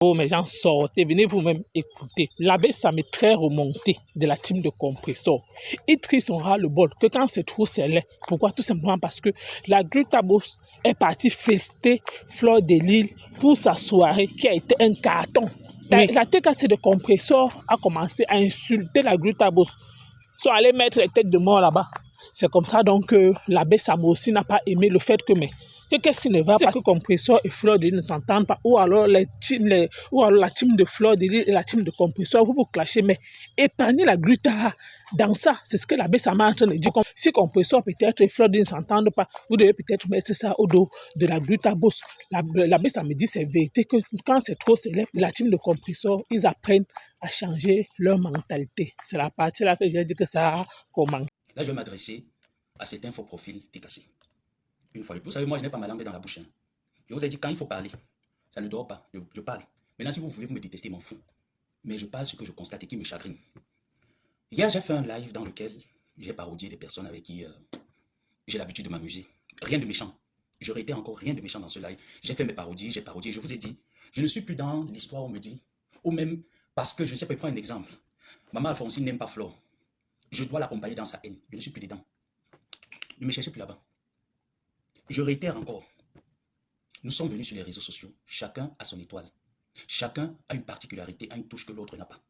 Oh, mes gens, sortez, venez vous-même écouter. L'abbé, ça m'est très remonté de la team de compresseur. Il trie son ras-le-bol que quand c'est trop, c'est laid. Pourquoi? Tout simplement parce que la Grutabos est partie féliciter Fleur de Lille pour sa soirée qui a été un carton. Oui. La TKC de compresseur a commencé à insulter la Grutabos. Ils sont allés mettre les têtes de mort là-bas. C'est comme ça donc que l'abbé Samo aussi n'a pas aimé le fait que qu'est-ce qui ne va pas, que compresseur et Fleur de Lille ne s'entendent pas, ou alors la team de Fleur de Lille et la team de compresseur, vous clashez, mais épargnez la Gruta dans ça. C'est ce que l'abbé Sama est en train de dire. Si compresseur peut-être et Fleur de Lille ne s'entendent pas, vous devez peut-être mettre ça au dos de la Gruta Boss. L'abbé Sama me dit c'est vérité que quand c'est trop célèbre, la team de compresseur, ils apprennent à changer leur mentalité. C'est la partie là que j'ai dit que ça commence. Là, je vais m'adresser à cet info profil TKC. Une fois de plus, vous savez, moi, je n'ai pas ma langue dans la bouche. Hein. Je vous ai dit, quand il faut parler, ça ne dort pas, je parle. Maintenant, si vous voulez, vous me détestez, m'en fous. Mais je parle ce que je constate et qui me chagrine. Hier, j'ai fait un live dans lequel j'ai parodié des personnes avec qui j'ai l'habitude de m'amuser. Rien de méchant. J'aurais été encore rien de méchant dans ce live. J'ai fait mes parodies, j'ai parodié. Je vous ai dit, je ne suis plus dans l'histoire où on me dit, ou même parce que, je ne sais pas, prendre un exemple. Maman Alphonsine n'aime pas Flore. Je dois l'accompagner dans sa haine. Je ne suis plus dedans. Ne me cherchez plus là-bas. Je réitère encore. Nous sommes venus sur les réseaux sociaux. Chacun a son étoile. Chacun a une particularité, a une touche que l'autre n'a pas.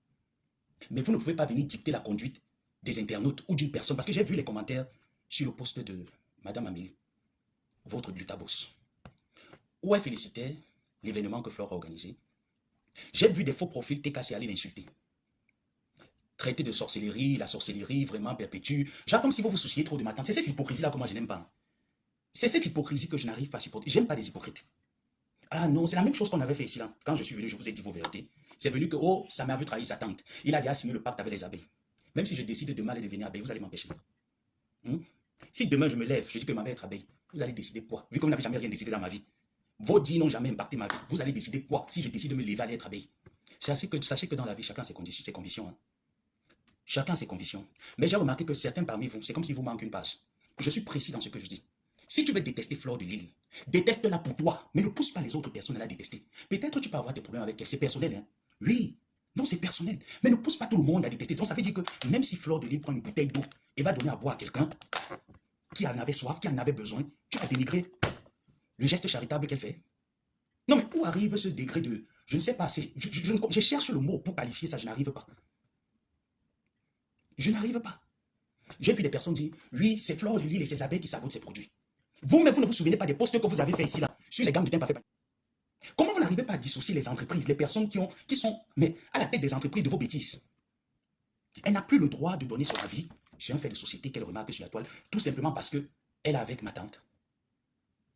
Mais vous ne pouvez pas venir dicter la conduite des internautes ou d'une personne. Parce que j'ai vu les commentaires sur le post de Madame Amélie, votre Glutabos, où elle félicitait l'événement que Flore a organisé. J'ai vu des faux profils TKC aller l'insulter. Traiter de sorcellerie, la sorcellerie vraiment perpétue. Genre comme si vous vous souciez trop de ma tante. C'est cette hypocrisie-là que moi je n'aime pas. C'est cette hypocrisie que je n'arrive pas à supporter. J'aime pas les hypocrites. Ah non, c'est la même chose qu'on avait fait ici là. Quand je suis venu, je vous ai dit vos vérités. C'est venu que, oh, ça m'avait trahi sa tante. Il a déjà signé le pacte avec les abeilles. Même si je décide demain de devenir abeille, vous allez m'empêcher. Si demain je me lève, je dis que ma mère est abeille, vous allez décider quoi? Vu que vous n'avez jamais rien décidé dans ma vie. Vos dits n'ont jamais impacté ma vie. Vous allez décider quoi si je décide de me lever à être abeille? Sachez que dans la vie, chacun a ses convictions. Hein. Chacun a ses convictions. Mais j'ai remarqué que certains parmi vous, c'est comme si vous manquez une page. Je suis précis dans ce que je dis. Si tu veux détester Fleur de Lille, déteste-la pour toi, mais ne pousse pas les autres personnes à la détester. Peut-être tu peux avoir des problèmes avec elle, c'est personnel. Hein? Oui, non, c'est personnel. Mais ne pousse pas tout le monde à détester. Donc ça veut dire que même si Fleur de Lille prend une bouteille d'eau et va donner à boire à quelqu'un qui en avait soif, qui en avait besoin, tu vas dénigrer le geste charitable qu'elle fait. Non, mais où arrive ce degré de... Je ne sais pas, je cherche le mot pour qualifier ça, je n'arrive pas. Je n'arrive pas. J'ai vu des personnes dire, oui, c'est Fleur de Lille et ses abeilles qui sabotent ses produits. Vous-même, vous ne vous souvenez pas des posts que vous avez fait ici, là, sur les gammes de thym parfait. Comment vous n'arrivez pas à dissocier les entreprises, les personnes qui sont mais à la tête des entreprises de vos bêtises? Elle n'a plus le droit de donner son avis sur un fait de société qu'elle remarque sur la toile, tout simplement parce qu'elle est avec ma tante.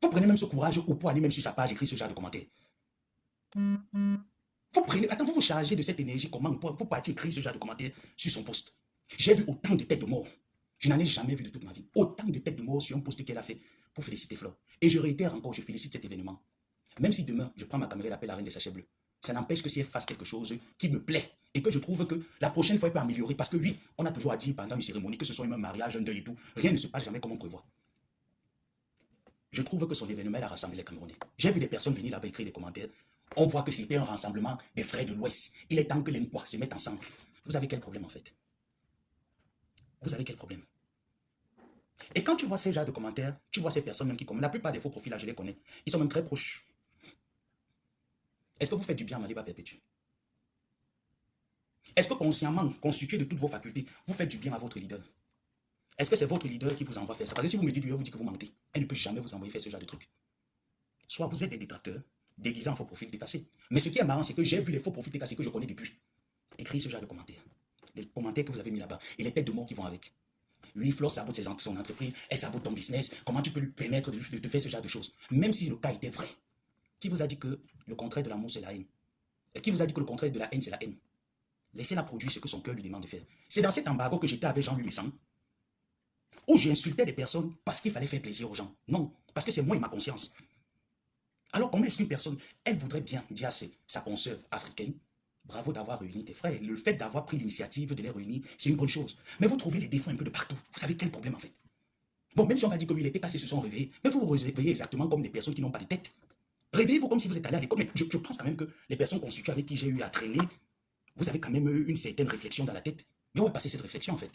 Vous prenez même ce courage ou pour aller même sur sa page écrire ce genre de commentaires. Vous vous chargez de cette énergie comment pour partir écrire ce genre de commentaires sur son post. J'ai vu autant de têtes de mort. Je n'en ai jamais vu de toute ma vie. Autant de têtes de mort sur un post qu'elle a fait pour féliciter Flore. Et je réitère encore, je félicite cet événement. Même si demain, je prends ma caméra et l'appelle la reine des sachets bleus, ça n'empêche que si elle fasse quelque chose qui me plaît et que je trouve que la prochaine fois, elle peut améliorer. Parce que oui, on a toujours à dire pendant une cérémonie, que ce soit un mariage, un deuil et tout, rien ne se passe jamais comme on prévoit. Je trouve que son événement, elle a rassemblé les Camerounais. J'ai vu des personnes venir là-bas écrire des commentaires. On voit que c'était un rassemblement des frères de l'Ouest. Il est temps que les Nkwa se mettent ensemble. Vous avez quel problème en fait? Vous avez quel problème? Et quand tu vois ces genres de commentaires, tu vois ces personnes même qui commentent. La plupart des faux profils, là, je les connais. Ils sont même très proches. Est-ce que vous faites du bien à Maliba Perpétue? Est-ce que consciemment, constitué de toutes vos facultés, vous faites du bien à votre leader? Est-ce que c'est votre leader qui vous envoie faire ça? Parce que si vous me dites, vous dites que vous mentez, elle ne peut jamais vous envoyer faire ce genre de truc. Soit vous êtes des détracteurs, déguisés en faux profils décassés. Mais ce qui est marrant, c'est que j'ai vu les faux profils décassés que je connais depuis. Écrire ce genre de commentaires. Les commentaires que vous avez mis là-bas et les têtes de mots qui vont avec. Oui, Flore sabote son entreprise, elle sabote ton business. Comment tu peux lui permettre de faire ce genre de choses? Même si le cas était vrai. Qui vous a dit que le contraire de l'amour, c'est la haine? Et qui vous a dit que le contraire de la haine, c'est la haine? Laissez-la produire ce que son cœur lui demande de faire. C'est dans cet embargo que j'étais avec Jean-Louis Messan, où j'insultais des personnes parce qu'il fallait faire plaisir aux gens. Non, parce que c'est moi et ma conscience. Alors comment est-ce qu'une personne, elle voudrait bien dire à sa consoeur africaine, bravo d'avoir réuni tes frères. Le fait d'avoir pris l'initiative de les réunir, c'est une bonne chose. Mais vous trouvez les défauts un peu de partout. Vous savez quel problème en fait? Bon, même si on va dire que oui, les TKC se sont réveillés, mais vous vous réveillez exactement comme des personnes qui n'ont pas de tête. Réveillez-vous comme si vous êtes allé à l'école. Mais je pense quand même que les personnes constituées avec qui j'ai eu à traîner, vous avez quand même eu une certaine réflexion dans la tête. Mais où est passée cette réflexion en fait?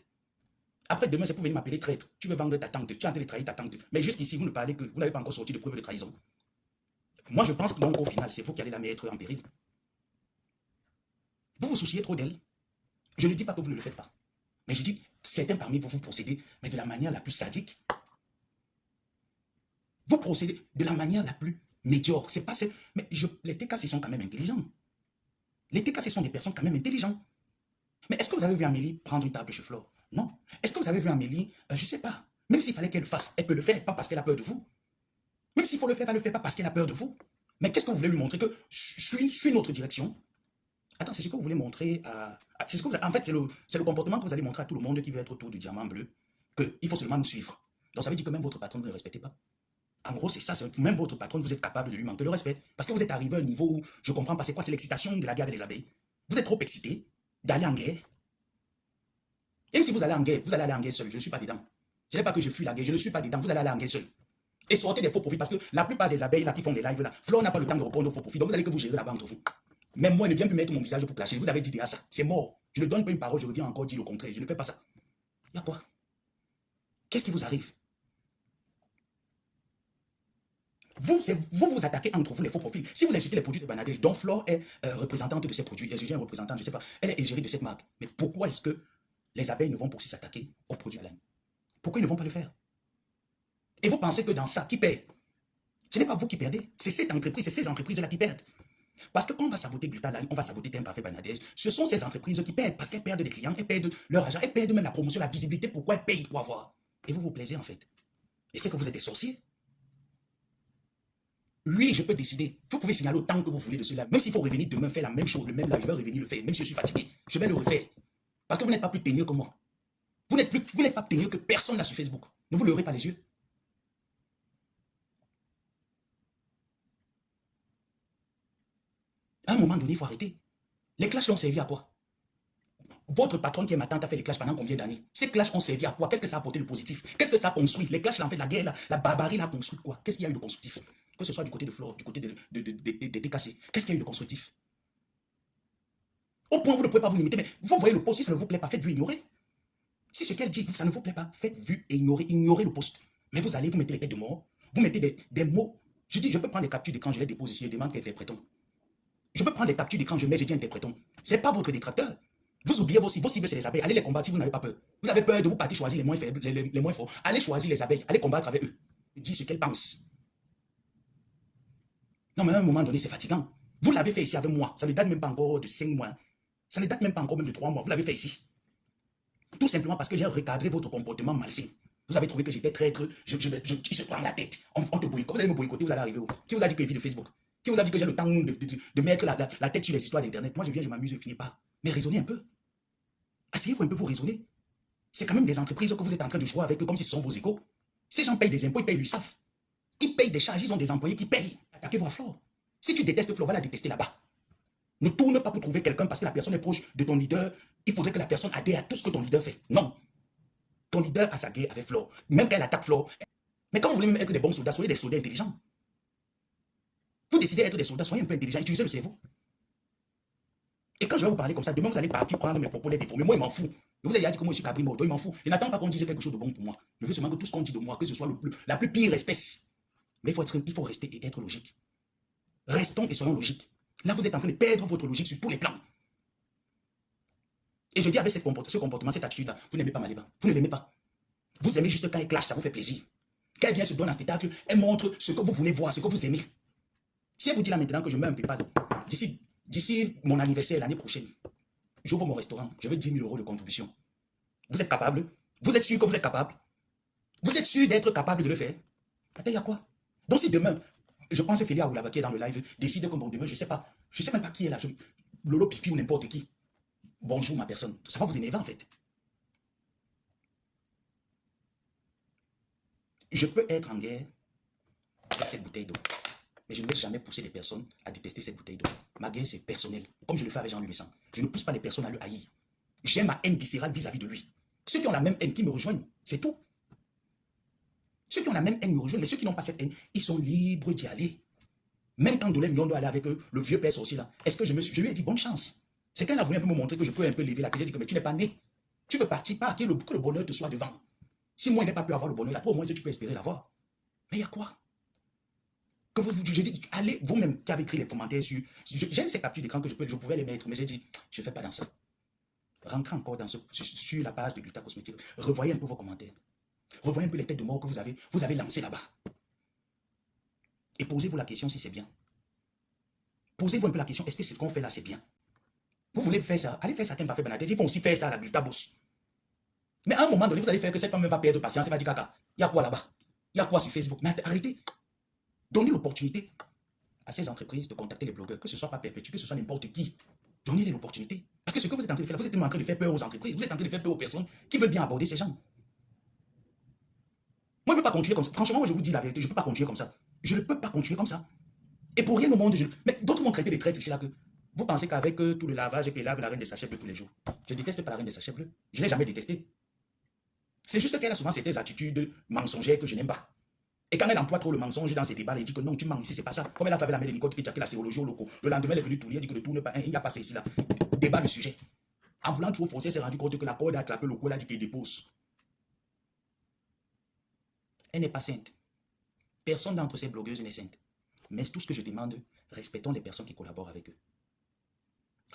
Après demain, c'est pour venir m'appeler traître. Tu veux vendre ta tante, tu es en train de trahir ta tante. Mais jusqu'ici, vous ne parlez que vous n'avez pas encore sorti de preuve de trahison. Moi, je pense que donc, au final, c'est vous qui allez la mettre en péril. Vous vous souciez trop d'elle. Je ne dis pas que vous ne le faites pas. Mais je dis, certains parmi vous, vous procédez, mais de la manière la plus sadique. Vous procédez de la manière la plus médiocre. C'est pas ce... Mais les TKC sont quand même intelligents. Les TKC sont des personnes quand même intelligentes. Mais est-ce que vous avez vu Amélie prendre une table chez Flore? Non. Est-ce que vous avez vu Amélie? Je ne sais pas. Même s'il fallait qu'elle le fasse, elle peut le faire, pas parce qu'elle a peur de vous. Même s'il faut le faire, elle ne le fait pas parce qu'elle a peur de vous. Mais qu'est-ce que vous voulez lui montrer? Que suis notre direction. Attends, c'est ce que vous voulez montrer à... C'est ce que vous, en fait, c'est le comportement que vous allez montrer à tout le monde qui veut être autour du diamant bleu. Qu'il faut seulement nous suivre. Donc ça veut dire que même votre patron, vous ne le respectez pas. En gros, c'est ça. Même votre patron, vous êtes capable de lui manquer le respect. Parce que vous êtes arrivé à un niveau où, je comprends pas, c'est quoi? C'est l'excitation de la guerre des abeilles. Vous êtes trop excité d'aller en guerre. Même si vous allez en guerre, vous allez aller en guerre seul. Je ne suis pas dedans. Ce n'est pas que je fuis la guerre, je ne suis pas dedans. Vous allez aller en guerre seul. Et sortez des faux profits. Parce que la plupart des abeilles là qui font des lives là, Flo n'a pas le temps de répondre aux faux profits. Donc vous allez que vous gérez là-bas entre vous. Même moi, il ne vient plus mettre mon visage pour clasher. Vous avez dit déjà ça. C'est mort. Je ne donne pas une parole, je reviens encore dire le contraire. Je ne fais pas ça. Il y a quoi? Qu'est-ce qui vous arrive? Vous vous attaquez entre vous les faux profils. Si vous insultez les produits de Banadel, dont Flore est représentante de ces produits, je un représentant, je ne sais pas, elle est égérie de cette marque. Mais pourquoi est-ce que les abeilles ne vont pas aussi s'attaquer aux produits à laine? Pourquoi ils ne vont pas le faire? Et vous pensez que dans ça, qui perd? Ce n'est pas vous qui perdez, c'est cette entreprise, c'est ces entreprises-là qui perdent. Parce que quand on va saboter Glutaline, on va saboter Teint Parfait Banadège, ce sont ces entreprises qui perdent parce qu'elles perdent des clients, elles perdent leur argent, elles perdent même la promotion, la visibilité, pourquoi elles payent pour avoir. Et vous vous plaisez en fait. Et c'est que vous êtes des sorciers. Oui, je peux décider. Vous pouvez signaler autant que vous voulez de cela. Même s'il faut revenir demain faire la même chose, le même live, je vais revenir le faire. Même si je suis fatigué, je vais le refaire. Parce que vous n'êtes pas plus teigneux que moi. Vous n'êtes pas teigneux que personne là sur Facebook. Ne vous leurrez pas les yeux. À un moment donné, il faut arrêter. Les clashs ont servi à quoi? Votre patronne qui est ma tante a fait les clashs pendant combien d'années? Ces clashs ont servi à quoi? Qu'est-ce que ça a apporté de positif? Qu'est-ce que ça a construit? Les clashs, en fait, la guerre, la barbarie, l'a construit quoi? Qu'est-ce qu'il y a eu de constructif? Que ce soit du côté de Flore, du côté des TKC. Qu'est-ce qu'il y a eu de constructif? Au point où vous ne pouvez pas vous limiter, mais vous voyez le post, si ça ne vous plaît pas, faites-vous ignorer. Si ce qu'elle dit, ça ne vous plaît pas, faites-vous ignorer, ignorez le post. Mais vous allez, vous mettez les têtes de mort, vous mettez des mots. Je dis, je peux prendre des captures d'écran, je les dépose ici, je demande qu'interprétons. Je peux prendre des captures d'écran, je mets, je dis interprétons. Ce n'est pas votre détracteur. Vous oubliez vos cibles, c'est les abeilles. Allez les combattre si vous n'avez pas peur. Vous avez peur de vous partir choisir les moins faibles, les moins forts. Allez choisir les abeilles, allez combattre avec eux. Dis ce qu'elles pensent. Non, mais à un moment donné, c'est fatigant. Vous l'avez fait ici avec moi. Ça ne date même pas encore de 5 mois. Ça ne date même pas encore même de 3 mois. Vous l'avez fait ici. Tout simplement parce que j'ai recadré votre comportement malsain. Vous avez trouvé que j'étais traître, il se prend la tête. On te boycotte. Vous allez me boycotter, vous allez arriver où? Qui vous a dit que je vis de Facebook? Qui vous a dit que j'ai le temps de mettre la tête sur les histoires d'Internet? Moi, je viens, je m'amuse, je ne finis pas. Mais raisonnez un peu. Asseyez-vous un peu, vous raisonnez. C'est quand même des entreprises que vous êtes en train de jouer avec eux comme si ce sont vos égaux. Ces gens payent des impôts, ils payent l'USAF. Ils payent des charges, ils ont des employés qui payent. Attaquez-vous à Flore. Si tu détestes Flore, va la détester là-bas. Ne tourne pas pour trouver quelqu'un parce que la personne est proche de ton leader. Il faudrait que la personne adhère à tout ce que ton leader fait. Non. Ton leader a sa guerre avec Flore. Même quand elle attaque Flore. Mais quand vous voulez même être des bons soldats, soyez des soldats intelligents. Vous décidez d'être des soldats, soyez un peu intelligents, utilisez le cerveau. Et quand je vais vous parler comme ça, demain vous allez partir prendre mes propos, les déformer. Moi, il m'en fout. Je vous ai dit que moi, je suis Cabri Mordo, il m'en fout. Je n'attends pas qu'on dise quelque chose de bon pour moi. Je veux seulement que tout ce qu'on dit de moi, que ce soit la plus pire espèce. Mais il faut rester et être logique. Restons et soyons logiques. Là, vous êtes en train de perdre votre logique sur tous les plans. Et je dis avec ce comportement, cette attitude-là, vous n'aimez pas Maliba. Vous ne l'aimez pas. Vous aimez juste quand elle clash, ça vous fait plaisir. Quand elle vient se donner un spectacle, elle montre ce que vous voulez voir, ce que vous aimez. Si elle vous dit là maintenant que je mets un PayPal, d'ici mon anniversaire l'année prochaine, j'ouvre mon restaurant, je veux 10 000 € de contribution. Vous êtes capable? Vous êtes sûr que vous êtes capable? Vous êtes sûr d'être capable de le faire? Attends, il y a quoi? Donc si demain, je pense que Félia Oulaba qui est dans le live, décide que bon, demain, je ne sais même pas qui est là, Lolo Pipi ou n'importe qui. Bonjour ma personne. Ça va vous énerver en fait. Je peux être en guerre avec cette bouteille d'eau. Mais je ne vais jamais pousser les personnes à détester cette bouteille d'eau. Ma guerre, c'est personnel. Comme je le fais avec Jean-Louis Messan. Je ne pousse pas les personnes à le haïr. J'ai ma haine viscérale vis-à-vis de lui. Ceux qui ont la même haine, qui me rejoignent, c'est tout. Ceux qui ont la même haine me rejoignent, mais ceux qui n'ont pas cette haine, ils sont libres d'y aller. Même quand Dolem Yondo allait avec le vieux père sorcier là, est-ce que je lui ai dit bonne chance. C'est quand elle a voulu un peu me montrer que je peux un peu lever la tête. J'ai dit que mais tu n'es pas né. Tu veux partir, pas que le bonheur te soit devant. Si moi, il n'ai pas pu avoir le bonheur là, toi au moins, tu peux espérer l'avoir. Mais il y a quoi? Que je dis, allez, vous-même qui avez écrit les commentaires sur. J'ai ces captures d'écran que je pouvais les mettre, mais j'ai dit, je ne fais pas dans ça. Rentrez encore sur la page de Gluta Cosmétique. Revoyez un peu vos commentaires. Revoyez un peu les têtes de mort que vous avez lancées là-bas. Et posez-vous la question si c'est bien. Posez-vous un peu la question, est-ce que ce qu'on fait là, c'est bien? Vous voulez faire ça? Allez faire ça, Parfait Banatel. Ils vont aussi faire ça à la Gluta Boss. Mais à un moment donné, vous allez faire que cette femme va perdre patience. Elle va dire, caca, il y a quoi là-bas? Il y a quoi sur Facebook? Mais arrêtez. Donnez l'opportunité à ces entreprises de contacter les blogueurs, que ce soit pas perpétué, que ce soit n'importe qui. Donnez-les l'opportunité. Parce que ce que vous êtes en train de faire, vous êtes en train de faire peur aux entreprises, vous êtes en train de faire peur aux personnes qui veulent bien aborder ces gens. Moi, je ne peux pas continuer comme ça. Franchement, moi, je vous dis la vérité, je ne peux pas continuer comme ça. Je ne peux pas continuer comme ça. Et pour rien au monde, mais d'autres m'ont traité de traître ici là que. Vous pensez qu'avec tout le lavage et qu'elle lave la reine des sachets bleus tous les jours. Je ne déteste pas la reine des sachets bleus. Je ne l'ai jamais détestée. C'est juste qu'elle a souvent certaines attitudes mensongères que je n'aime pas. Et quand elle emploie trop le mensonge dans ses débats, elle dit que non, tu mens ici, c'est pas ça. Comme elle a fait avec la mère de Nicole qui a la sérologie au loco. Le lendemain, elle est venue tourner, elle dit que ne tourne pas, il n'y a pas ça ici là. Débat le sujet. En voulant trop forcer, elle s'est rendu compte que la corde a attrapé le col, elle a dit qu'elle dépose. Elle n'est pas sainte. Personne d'entre ces blogueuses n'est sainte. Mais tout ce que je demande, respectons les personnes qui collaborent avec eux.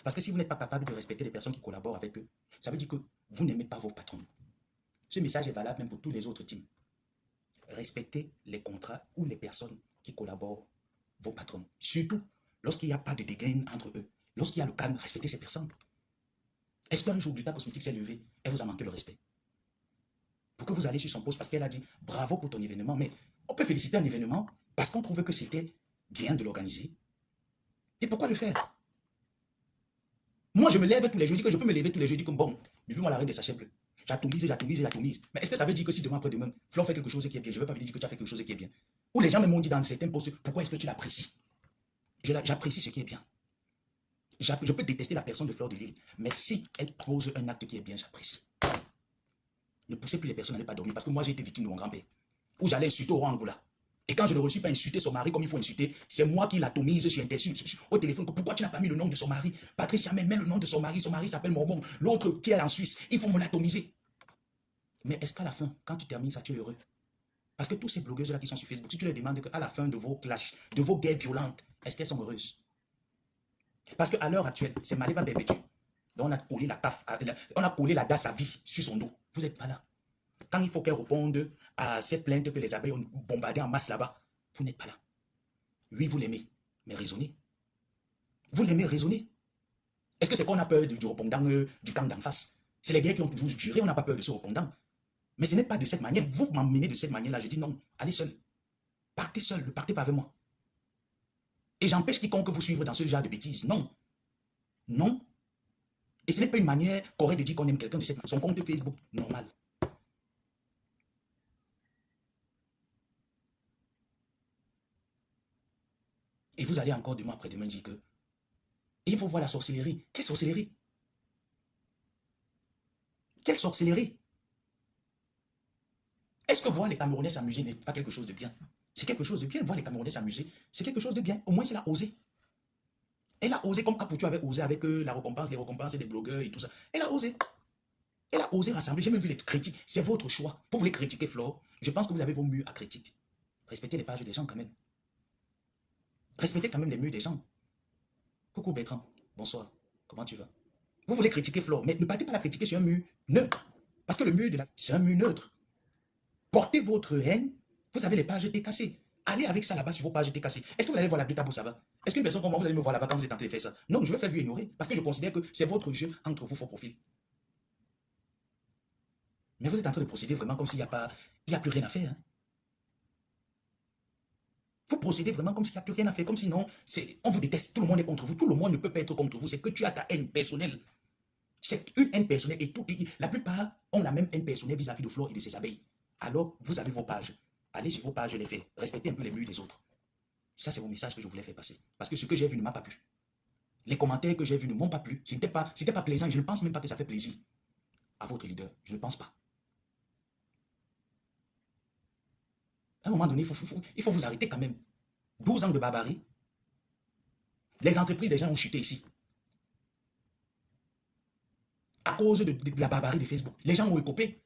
Parce que si vous n'êtes pas capable de respecter les personnes qui collaborent avec eux, ça veut dire que vous n'aimez pas vos patrons. Ce message est valable même pour tous les autres teams. Respectez les contrats ou les personnes qui collaborent, vos patrons. Surtout lorsqu'il n'y a pas de dégaine entre eux. Lorsqu'il y a le calme, respectez ces personnes. Est-ce qu'un jour, Gluta Cosmétique s'est levé et vous a manqué le respect? Pour que vous allez sur son poste parce qu'elle a dit bravo pour ton événement. Mais on peut féliciter un événement parce qu'on trouve que c'était bien de l'organiser. Et pourquoi le faire? Moi, je me lève tous les jours, je dis que je peux me lever tous les jours, je dis que bon, depuis-moi la reine des sachets bleus. J'atomise. Mais est-ce que ça veut dire que si demain après-demain, Flore fait quelque chose qui est bien, je ne vais pas venir dire que tu as fait quelque chose qui est bien? Ou les gens me m'ont dit dans certains postes, pourquoi est-ce que tu l'apprécies? J'apprécie ce qui est bien. Je peux détester la personne de Fleur de Lys, mais si elle pose un acte qui est bien, j'apprécie. Ne poussez plus les personnes à ne pas dormir, parce que moi j'ai été victime de mon grand-père, où j'allais insulter au roi Angoula. Et quand je ne reçus pas insulter son mari comme il faut insulter, c'est moi qui l'atomise au téléphone. Pourquoi tu n'as pas mis le nom de son mari? Patricia met le nom de son mari s'appelle Mormon. L'autre qui est en Suisse, il faut me l'atomiser. Mais est-ce qu'à la fin, quand tu termines ça, tu es heureux? Parce que tous ces blogueuses-là qui sont sur Facebook, si tu leur demandes qu'à la fin de vos clashs, de vos guerres violentes, est-ce qu'elles sont heureuses? Parce qu'à l'heure actuelle, c'est Maliba Bébétu. On a collé la DAS à vie sur son dos. Vous n'êtes pas là. Quand il faut qu'elle réponde à cette plainte que les abeilles ont bombardé en masse là-bas, vous n'êtes pas là. Oui, vous l'aimez, mais raisonnez. Vous l'aimez, raisonnez. Est-ce que c'est qu'on a peur du répondant du camp d'en face? C'est les guerres qui ont toujours duré, on n'a pas peur de ce répondant. Mais ce n'est pas de cette manière. Vous m'emmenez de cette manière-là. Je dis non, allez seul. Partez seul, ne partez pas avec moi. Et j'empêche quiconque vous suivre dans ce genre de bêtises. Non. Non. Et ce n'est pas une manière correcte de dire qu'on aime quelqu'un de cette manière. Son compte Facebook, normal. Et vous allez encore demain après-demain dire que et il faut voir la sorcellerie. Quelle sorcellerie? Quelle sorcellerie? Est-ce que voir les Camerounais s'amuser n'est pas quelque chose de bien? C'est quelque chose de bien. Voir les Camerounais s'amuser, c'est quelque chose de bien. Au moins, elle a osé. Elle a osé comme Apoutu avait osé avec la récompense, les récompenses des blogueurs et tout ça. Elle a osé. Elle a osé rassembler. J'ai même vu les critiques. C'est votre choix. Vous voulez critiquer Flore? Je pense que vous avez vos murs à critiquer. Respectez les pages des gens quand même. Respectez quand même les murs des gens. Coucou Bertrand. Bonsoir. Comment tu vas? Vous voulez critiquer Flore, mais ne partez pas la critiquer sur un mur neutre. Parce que le mur c'est un mur neutre. Portez votre haine. Vous avez les pages TKC. Allez avec ça là-bas sur vos pages TKC. Est-ce que vous allez voir la Gluta Boss, ça va? Est-ce qu'une personne comme moi, vous allez me voir là-bas quand vous êtes en train de faire ça? Non, je vais faire vue ignorer. Parce que je considère que c'est votre jeu entre vous, faux profils. Mais vous êtes en train de procéder vraiment comme s'il n'y a plus rien à faire. Hein? Vous procédez vraiment comme s'il n'y a plus rien à faire. Comme sinon, on vous déteste. Tout le monde est contre vous. Tout le monde ne peut pas être contre vous. C'est que tu as ta haine personnelle. C'est une haine personnelle. Et la plupart ont la même haine personnelle vis-à-vis de Flore et de ses abeilles. Alors, vous avez vos pages. Allez sur vos pages, les faire. Respectez un peu les murs des autres. Ça, c'est mon message que je voulais faire passer. Parce que ce que j'ai vu ne m'a pas plu. Les commentaires que j'ai vus ne m'ont pas plu. C'était pas plaisant. Je ne pense même pas que ça fait plaisir à votre leader. Je ne pense pas. À un moment donné, il faut vous arrêter quand même. 12 ans de barbarie. Les entreprises des gens ont chuté ici. À cause de la barbarie de Facebook. Les gens ont écopé.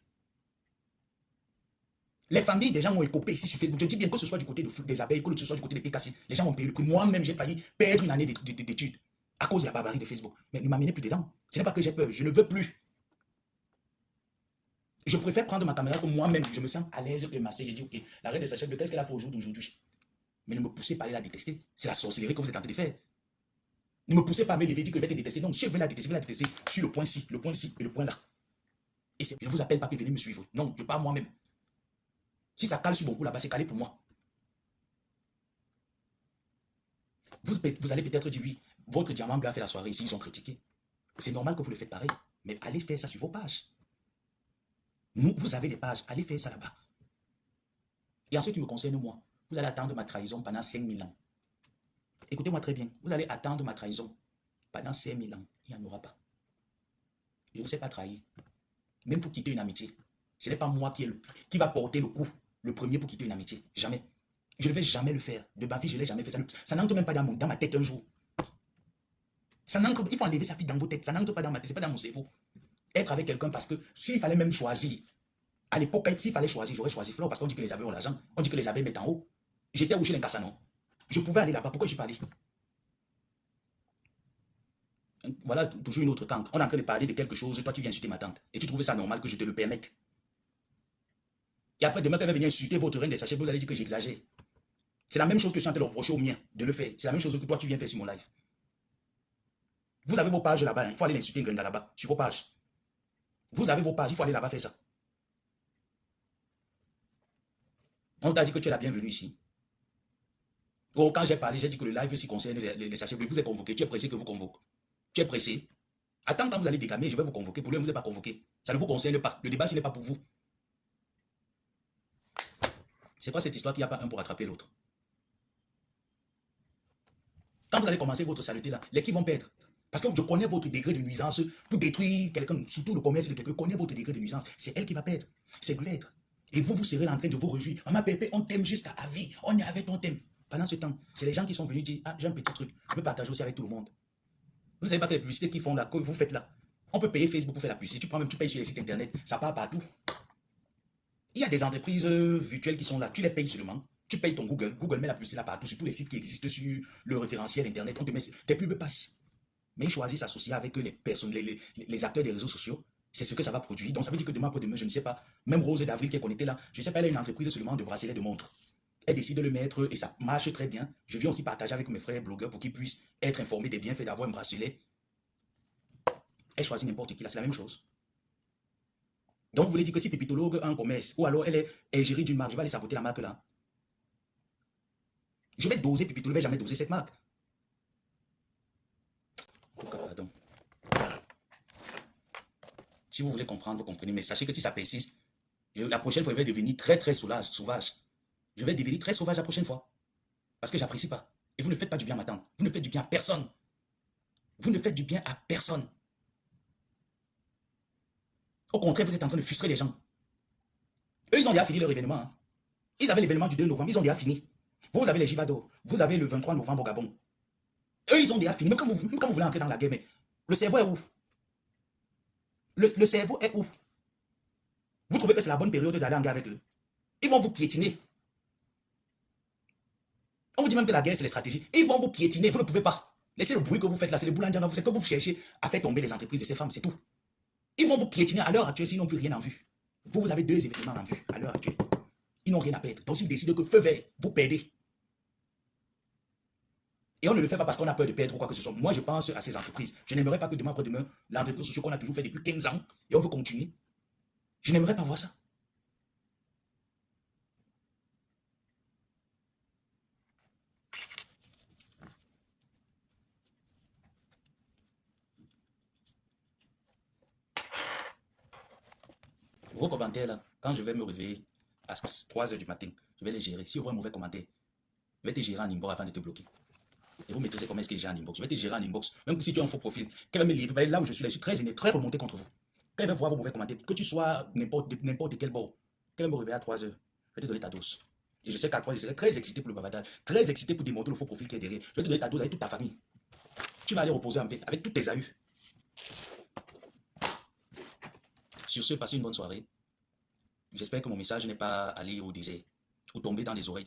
Les familles des gens ont écopé ici sur Facebook. Je dis bien que ce soit du côté des abeilles, que ce soit du côté des TKC. Les gens ont payé le prix. Moi-même, j'ai failli perdre une année d'études à cause de la barbarie de Facebook. Mais ne m'amenez plus dedans. Ce n'est pas que j'ai peur. Je ne veux plus. Je préfère prendre ma caméra comme moi-même. Je me sens à l'aise de masser. Je dis, ok, la reine de Sachel, qu'est-ce qu'elle a fait au jour d'aujourd'hui? Mais ne me poussez pas à aller la détester. C'est la sorcellerie que vous êtes en train de faire. Ne me poussez pas à me lever et dire que je vais te détester. Non, si je veux la détester sur le point ci et le point là. Et je ne vous appelle pas, venez me suivre. Non, je pars moi-même. Si ça cale sur mon cou là-bas, c'est calé pour moi. Vous allez peut-être dire, oui, votre diamant blanc a fait la soirée ici, ils ont critiqué. C'est normal que vous le faites pareil. Mais allez faire ça sur vos pages. Vous avez les pages, allez faire ça là-bas. Et en ce qui me concerne, moi, vous allez attendre ma trahison pendant 5000 ans. Écoutez-moi très bien. Vous allez attendre ma trahison pendant 5000 ans. Il n'y en aura pas. Je ne sais pas trahir. Même pour quitter une amitié. Ce n'est pas moi qui va porter le coup, le premier pour quitter une amitié. Jamais. Je ne vais jamais le faire. De ma vie, je ne l'ai jamais fait. Ça n'entre même pas dans ma tête un jour. Il faut enlever sa fille dans vos têtes. Ça n'entre pas dans ma tête. Ce n'est pas dans mon cerveau. Être avec quelqu'un parce que s'il fallait même choisir, à l'époque, s'il fallait choisir, j'aurais choisi Flore parce qu'on dit que les abeilles ont l'argent. On dit que les abeilles mettent en haut. J'étais où chez les Kassanon. Je pouvais aller là-bas. Pourquoi je suis pas allé? Voilà toujours une autre tante. On est en train de parler de quelque chose. Toi, tu viens insulter ma tante. Et tu trouvais ça normal que je te le permette. Et après, demain, elle va venir insulter votre reine des sachets. Vous allez dire que j'exagère. C'est la même chose que je suis en train de reprocher au mien de le faire. C'est la même chose que toi, tu viens faire sur mon live. Vous avez vos pages là-bas. Il faut aller l'insulter Gringa là-bas. Sur vos pages. Vous avez vos pages. Il faut aller là-bas faire ça. On t'a dit que tu es la bienvenue ici. Oh, quand j'ai parlé, j'ai dit que le live s'y concerne les sachets. Vous êtes convoqué. Tu es pressé que vous convoque. Tu es pressé. Attends, quand vous allez dégamer, je vais vous convoquer. Pour lui, vous n'êtes pas convoqué. Ça ne vous concerne pas. Le débat, ce n'est pas pour vous. C'est quoi cette histoire qu'il n'y a pas un pour attraper l'autre? Quand vous allez commencer votre saleté là, les qui vont perdre? Parce que je connais votre degré de nuisance pour détruire quelqu'un, surtout le commerce de quelqu'un, je connais votre degré de nuisance. C'est elle qui va perdre. C'est l'être. Et vous serez là en train de vous réjouir. Maman Pépé, on t'aime jusqu'à vie. On est avec ton thème. Pendant ce temps, c'est les gens qui sont venus dire, ah, j'ai un petit truc. Je peux partager aussi avec tout le monde. Vous ne savez pas que les publicités qu'ils font là, que vous faites là, on peut payer Facebook pour faire la publicité. Tu payes sur les sites internet, ça part partout. Il y a des entreprises virtuelles qui sont là, tu les payes seulement. Tu payes ton Google, Google met la publicité là partout, sur tous les sites qui existent sur le référentiel internet, on te met, tes pubs passent. Mais ils choisissent s'associer avec les personnes, les acteurs des réseaux sociaux, c'est ce que ça va produire. Donc ça veut dire que demain après-demain, je ne sais pas, même Rose d'Avril qui est connectée là, je ne sais pas, elle a une entreprise seulement de bracelets de montres. Elle décide de le mettre et ça marche très bien. Je viens aussi partager avec mes frères blogueurs pour qu'ils puissent être informés des bienfaits d'avoir un bracelet. Elle choisit n'importe qui là, c'est la même chose. Donc vous voulez dire que si Pépitologue a un commerce, ou alors elle est gérée d'une marque, je vais aller saboter la marque là. Je vais doser Pépitologue, je ne vais jamais doser cette marque. Pardon. Si vous voulez comprendre, vous comprenez, mais sachez que si ça persiste, la prochaine fois, je vais devenir très sauvage. Je vais devenir très sauvage la prochaine fois. Parce que je n'apprécie pas. Et vous ne faites pas du bien à ma tante. Vous ne faites du bien à personne. Vous ne faites du bien à personne. Au contraire, vous êtes en train de frustrer les gens. Eux, ils ont déjà fini leur événement. Hein. Ils avaient l'événement du 2 novembre, ils ont déjà fini. Vous avez les Givado, vous avez le 23 novembre au Gabon. Eux, ils ont déjà fini. Même quand vous voulez entrer dans la guerre, mais le cerveau est où? Le cerveau est où? Vous trouvez que c'est la bonne période d'aller en guerre avec eux? Ils vont vous piétiner. On vous dit même que la guerre, c'est les stratégies. Ils vont vous piétiner, vous ne pouvez pas. Laissez le bruit que vous faites là, c'est le boulandiana, c'est que vous cherchez à faire tomber les entreprises de ces femmes, c'est tout. Ils vont vous piétiner à l'heure actuelle s'ils n'ont plus rien en vue. Vous avez 2 événements en vue à l'heure actuelle. Ils n'ont rien à perdre. Donc s'ils décident que feu vert, vous perdez. Et on ne le fait pas parce qu'on a peur de perdre ou quoi que ce soit. Moi, je pense à ces entreprises. Je n'aimerais pas que demain après-demain, l'entreprise sociale qu'on a toujours fait depuis 15 ans, et on veut continuer. Je n'aimerais pas voir ça. Vos commentaires là, quand je vais me réveiller à 3 h du matin, je vais les gérer. Si vous voyez un mauvais commentaire, je vais te gérer en inbox avant de te bloquer. Et vous maîtrisez comment est-ce que je gère en inbox. Je vais te gérer en inbox. Même si tu as un faux profil, qu'elle va me livrer, là où je suis très énervé, très remonté contre vous. Quand elle va voir vos mauvais commentaires, que tu sois n'importe quel bord, qu'elle va me réveiller à 3 h, je vais te donner ta dose. Et je sais qu'à 3 h, je serai très excité pour le bavardage, très excité pour démontrer le faux profil qui est derrière. Je vais te donner ta dose avec toute ta famille. Tu vas aller reposer en paix avec toutes tes ahus. Sur ce, passez une bonne soirée. J'espère que mon message n'est pas allé au désert ou tombé dans les oreilles